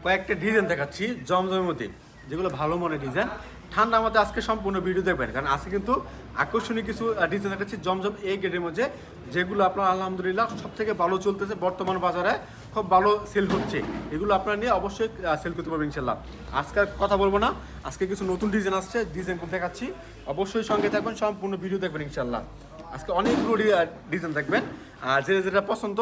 কয়েকটা ডিজাইন দেখাচ্ছি জমজমের মধ্যে, যেগুলো ভালো মনের ডিজাইন। ঠান্ডা আমাদের আজকে সম্পূর্ণ ভিডিও দেখবেন, কারণ আজকে কিন্তু আকর্ষণীয় কিছু ডিজাইন দেখাচ্ছি জমজম এই গেটের মধ্যে, যেগুলো আপনার আলহামদুলিল্লাহ সব থেকে ভালো চলতেছে বর্তমান বাজারে, খুব ভালো সেল হচ্ছে। এগুলো আপনারা নিয়ে অবশ্যই সেল করতে পারবেন ইনশাল্লাহ। আজকে আর কথা বলবো না, আজকে কিছু নতুন ডিজাইন আসছে, ডিজাইনগুলো দেখাচ্ছি, অবশ্যই সঙ্গে থাকবেন, সম্পূর্ণ ভিডিও দেখবেন ইনশাল্লাহ। আজকে অনেকগুলো ডিজাইন দেখবেন, আর যেটা যেটা পছন্দ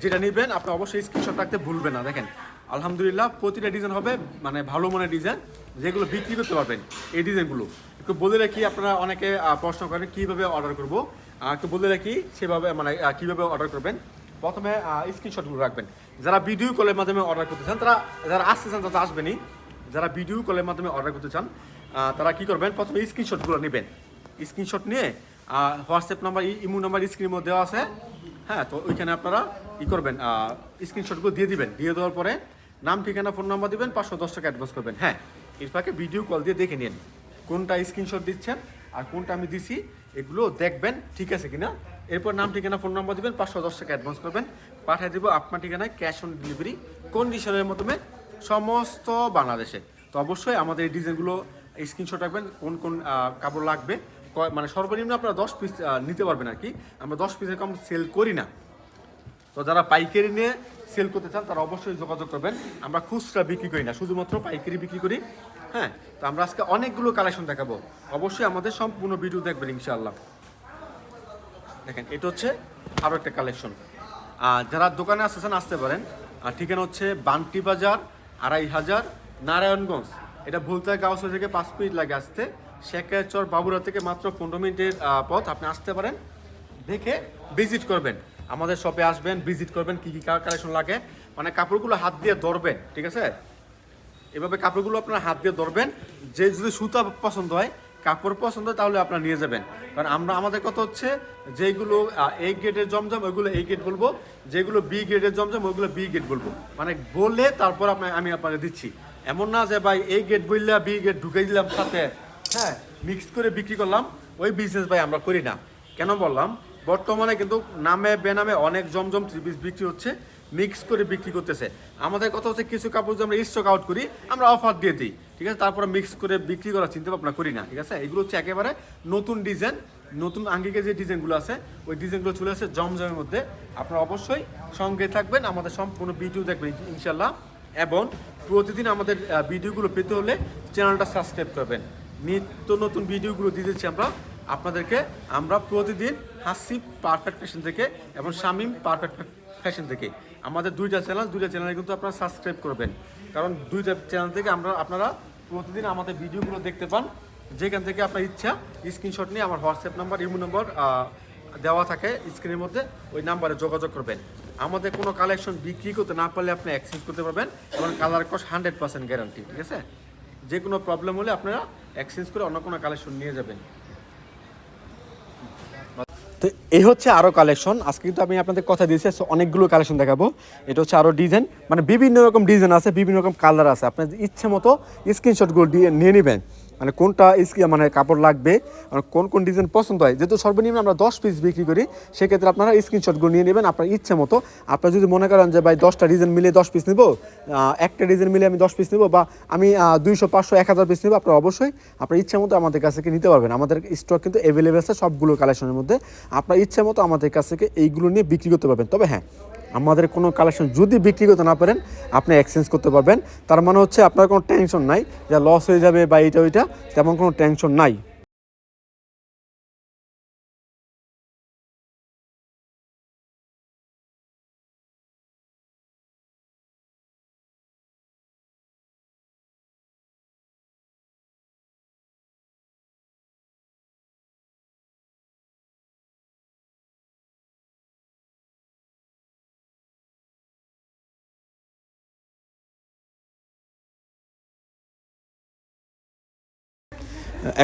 যেটা নেবেন আপনি অবশ্যই স্ক্রিনশট রাখতে ভুলবেন না। দেখেন আলহামদুলিল্লাহ প্রতিটা ডিজাইন হবে মানে ভালো মানের ডিজাইন, যেগুলো বিক্রি করতে পারবেন। এই ডিজাইনগুলো একটু বলে রাখি, আপনারা অনেকে প্রশ্ন করেন কীভাবে অর্ডার করবো, একটু বলে রাখি সেভাবে মানে কীভাবে অর্ডার করবেন। প্রথমে স্ক্রিনশটগুলো রাখবেন। যারা ভিডিও কলের মাধ্যমে অর্ডার করতে চান, তারা যারা আসতে চান তারা আসবেনই। যারা ভিডিও কলের মাধ্যমে অর্ডার করতে চান তারা কী করবেন, প্রথমে স্ক্রিনশটগুলো নেবেন। স্ক্রিনশট নিয়ে হোয়াটসঅ্যাপ নাম্বার, ইমো নাম্বার স্ক্রিনের মধ্যে দেওয়া আছে, হ্যাঁ, তো ওইখানে আপনারা কী করবেন, স্ক্রিনশটগুলো দিয়ে দিবেন। দিয়ে দেওয়ার পরে নাম, ঠিকানা, ফোন নাম্বার দিবেন, 510 টাকা অ্যাডভান্স করবেন। হ্যাঁ, এর ফাঁকে ভিডিও কল দিয়ে দেখে নিন কোনটা স্ক্রিনশট দিচ্ছেন আর কোনটা আমি দিছি, এগুলো দেখবেন ঠিক আছে কিনা। এরপর নাম, ঠিকানা, ফোন নাম্বার দিবেন, 510 টাকা অ্যাডভান্স করবেন, পাঠিয়ে দেবো আপনার ঠিকানায় ক্যাশ অন ডেলিভারি কন্ডিশনের মাধ্যমে সমস্ত বাংলাদেশে। তো অবশ্যই আমাদের এই ডিজাইনগুলো স্ক্রিনশট রাখবেন, কোন কোন কাপড় লাগবে, মানে সর্বনিম্ন আপনারা 10 পিস নিতে পারবেন আর কি। আমরা 10 পিসের কম সেল করি না। তো যারা পাইকারি নিয়ে সেল করতে চান তারা অবশ্যই যোগাযোগ করবেন। আমরা খুচরা বিক্রি করি না, শুধুমাত্র পাইকারি বিক্রি করি। হ্যাঁ, তো আমরা আজকে অনেকগুলো কালেকশন দেখাবো, অবশ্যই আমাদের সম্পূর্ণ ভিডিও দেখবেন ইনশাআল্লাহ। দেখেন এটা হচ্ছে আরও একটা কালেকশন। যারা দোকানে আসতেছেন আসতে পারেন। আর ঠিকানা হচ্ছে বান্টি বাজার 2500 নারায়ণগঞ্জ। এটা ভুলতা গাউসা থেকে 5 মিনিট লাগে আসতে। শেখাচর বাবুরা থেকে মাত্র 15 মিনিটের পথ। আপনি আসতে পারেন, দেখে ভিজিট করবেন, আমাদের শপে আসবেন, ভিজিট করবেন, কী কী কালেকশন লাগে, মানে কাপড়গুলো হাত দিয়ে ধরবেন, ঠিক আছে। এভাবে কাপড়গুলো আপনার হাত দিয়ে ধরবেন, যে যদি সুতা পছন্দ হয়, কাপড় পছন্দ হয়, তাহলে আপনারা নিয়ে যাবেন। কারণ আমরা আমাদের কথা হচ্ছে যেগুলো এ গ্রেডের জমজম ওইগুলো এ গ্রেড বলবো, যেগুলো বি গ্রেডের জমজম ওইগুলো বি গ্রেড বলবো, মানে বলে তারপর আমি আপনাকে দিচ্ছি। এমন না যে ভাই এই গ্রেড বললে বি গ্রেড ঢুকে দিলাম সাথে, হ্যাঁ, মিক্স করে বিক্রি করলাম, ওই বিজনেস ভাই আমরা করি না। কেন বললাম, বর্তমানে কিন্তু নামে বেনামে অনেক জমজম থ্রি পিস বিক্রি হচ্ছে, মিক্স করে বিক্রি করতেছে। আমাদের কথা হচ্ছে কিছু কাপড় যদি আমরা স্টক আউট করি, আমরা অফার দিয়ে দিই, ঠিক আছে, তারপরে মিক্স করে বিক্রি করার চিন্তা ভাবনা করি না, ঠিক আছে। এগুলো হচ্ছে একেবারে নতুন ডিজাইন, নতুন আঙ্গিকে যে ডিজাইনগুলো আছে ওই ডিজাইনগুলো চলে আসে জমজমের মধ্যে। আপনারা অবশ্যই সঙ্গে থাকবেন, আমাদের সম্পূর্ণ ভিডিও দেখবেন ইনশাল্লাহ। এবং প্রতিদিন আমাদের ভিডিওগুলো পেতে হলে চ্যানেলটা সাবস্ক্রাইব করবেন। নিত্য নতুন ভিডিওগুলো দিতেছি আপনাদেরকে। আমরা প্রতিদিন হাসিব পারফেক্ট ফ্যাশন থেকে এবং শামিম পারফেক্ট ফ্যাশন থেকে, আমাদের দুইটা চ্যানেলে কিন্তু আপনারা সাবস্ক্রাইব করবেন, কারণ দুইটা চ্যানেল থেকে আপনারা প্রতিদিন আমাদের ভিডিওগুলো দেখতে পান। যেখান থেকে আপনার ইচ্ছা স্ক্রিনশট নিয়ে আমার হোয়াটসঅ্যাপ নাম্বার, ইমো নাম্বার দেওয়া থাকে স্ক্রিনের মধ্যে, ওই নাম্বারে যোগাযোগ করবেন। আমাদের কোনো কালেকশন বিক্রি করতে না পারলে আপনি এক্সচেঞ্জ করতে পারবেন, এবং কালার কস্ট 100% গ্যারান্টি, ঠিক আছে। যে কোনো প্রবলেম হলে আপনারা এক্সচেঞ্জ করে অন্য কোনো কালেকশন নিয়ে যাবেন। তো এই হচ্ছে আরও কালেকশন। আজকে কিন্তু আমি আপনাদের কথা দিয়েছি অনেকগুলো কালেকশন দেখাবো। এটা হচ্ছে আরও ডিজাইন, মানে বিভিন্ন রকম ডিজাইন আছে, বিভিন্ন রকম কালার আছে। আপনার ইচ্ছে মতো স্ক্রিনশটগুলো নিয়ে নেবেন, মানে কোনটা মানে কাপড় লাগবে, কোন কোন ডিজাইন পছন্দ হয়। যেহেতু সর্বনিম্ন আমরা 10 পিস বিক্রি করি, সেক্ষেত্রে আপনারা স্ক্রিনশটগুলো নিয়ে নেবেন আপনার ইচ্ছে মতো। আপনারা যদি মনে করেন যে ভাই 10টা ডিজাইন মিলে 10 পিস নেবো, একটা ডিজাইন মিলে আমি 10 পিস নেবো, বা আমি 200, 500, 1000 পিস নেবো, আপনারা অবশ্যই আপনার ইচ্ছে মতো আমাদের কাছ থেকে নিতে পারবেন। আমাদের স্টক কিন্তু অ্যাভেলেবেল আছে সবগুলো কালেকশনের মধ্যে। আপনার ইচ্ছে মতো আমাদের কাছ থেকে এইগুলো নিয়ে বিক্রি করতে পারবেন। তবে হ্যাঁ, আমাদের কোনো কালেকশন যদি বিক্রি করতে না পারেন, আপনি এক্সচেঞ্জ করতে পারবেন। তার মানে হচ্ছে আপনার কোনো টেনশন নাই যে লস হয়ে যাবে বা এইটা ওইটা, তেমন কোনো টেনশন নাই।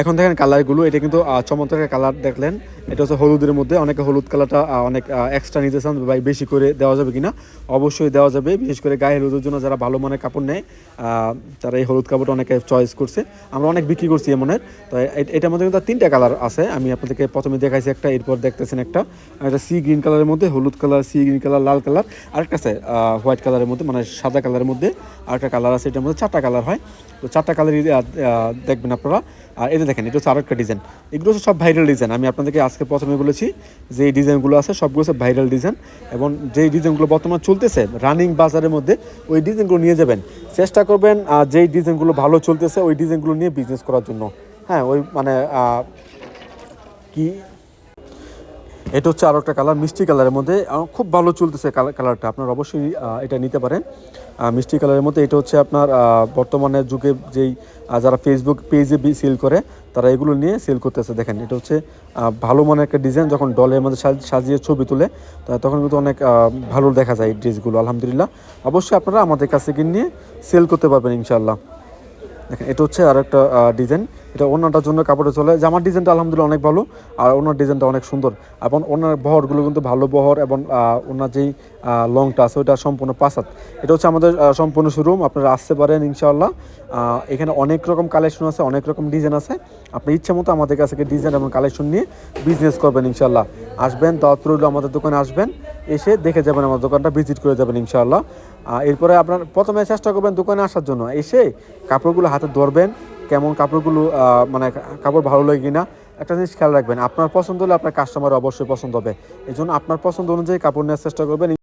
এখন দেখেন কালারগুলো, এটা কিন্তু চমৎকার কালার দেখলেন। এটা হচ্ছে হলুদের মধ্যে, অনেকে হলুদ কালারটা অনেক এক্সট্রা নিতে চান ভাই, বেশি করে দেওয়া যাবে কিনা, অবশ্যই দেওয়া যাবে। বিশেষ করে গায়ে হলুদের জন্য যারা ভালো মানের কাপড় নেয় তারা এই হলুদ কাপড়টা অনেকে চয়েস করছে, আমরা অনেক বিক্রি করছি এমনের। তো এটার মধ্যে কিন্তু 3টা কালার আছে, আমি আপনাদেরকে প্রথমে দেখাইছি একটা, এরপর দেখতেছেন একটা সি গ্রিন কালারের মধ্যে, হলুদ কালার, সি গ্রিন কালার, লাল কালার, আরেকটা আছে হোয়াইট কালারের মধ্যে, মানে সাদা কালারের মধ্যে আরেকটা কালার আছে। এটার মধ্যে 4টা কালার হয়, তো 4টা কালারই দেখবেন আপনারা। আর এটা দেখেন, এটা হচ্ছে আরেকটা ডিজাইন। এগুলো হচ্ছে সব ভাইরাল ডিজাইন, আমি আপনাদেরকে আজকে প্রথমে বলেছি যে এই ডিজাইনগুলো আছে সবগুলো হচ্ছে ভাইরাল ডিজাইন, এবং যেই ডিজাইনগুলো বর্তমান চলতেছে রানিং বাজারের মধ্যে ওই ডিজাইনগুলো নিয়ে যাবেন, চেষ্টা করবেন যেই ডিজাইনগুলো ভালো চলতেছে ওই ডিজাইনগুলো নিয়ে বিজনেস করার জন্য। হ্যাঁ, ওই মানে কি, এটা হচ্ছে আরও একটা কালার মিষ্টি কালারের মধ্যে, খুব ভালো চলতেছে কালারটা, আপনার অবশ্যই এটা নিতে পারেন। মিষ্টি কালারের মধ্যে এটা হচ্ছে আপনার বর্তমানের যুগে যেই যারা ফেসবুক পেজে সেল করে তারা এগুলো নিয়ে সেল করতেছে। দেখেন, এটা হচ্ছে ভালো মানের একটা ডিজাইন, যখন ডলের মধ্যে সাজিয়ে ছবি তুলে তখন কিন্তু অনেক ভালো দেখা যায় এই ড্রেসগুলো। আলহামদুলিল্লাহ, অবশ্যই আপনারা আমাদের কাছে নিয়ে সেল করতে পারবেন ইনশাআল্লাহ। দেখেন, এটা হচ্ছে আর একটা ডিজাইন, এটা ওনাটার জন্য কাপড়ে চলে। জামার ডিজাইনটা আলহামদুলিল্লাহ অনেক ভালো, আর ওনার ডিজাইনটা অনেক সুন্দর, এবং ওনার বহরগুলো কিন্তু ভালো বহর, এবং ওনার যেই লংটা আছে ওইটা সম্পূর্ণ 5 হাত। এটা হচ্ছে আমাদের সম্পূর্ণ শোরুম, আপনারা আসতে পারেন ইনশাআল্লাহ। এখানে অনেক রকম কালেকশন আছে, অনেক রকম ডিজাইন আছে, আপনি ইচ্ছে মতো আমাদের কাছে ডিজাইন এবং কালেকশন নিয়ে বিজনেস করবেন ইনশাআল্লাহ। আসবেন, দাওয়াত রইল, আমাদের দোকানে আসবেন, এসে দেখে যাবেন আমার দোকানটা, ভিজিট করে যাবেন ইনশাআল্লাহ। এরপরে আপনার প্রথমে চেষ্টা করবেন দোকানে আসার জন্য, এসে কাপড়গুলো হাতে ধরবেন, কেমন কাপড়গুলো মানে কাপড় ভালো লাগে কিনা একটা জিনিস খেয়াল রাখবেন, আপনার পছন্দ হলে আপনার কাস্টমার অবশ্যই পছন্দ হবে, এই জন্য আপনার পছন্দ অনুযায়ী কাপড় নেওয়ার চেষ্টা করবেন।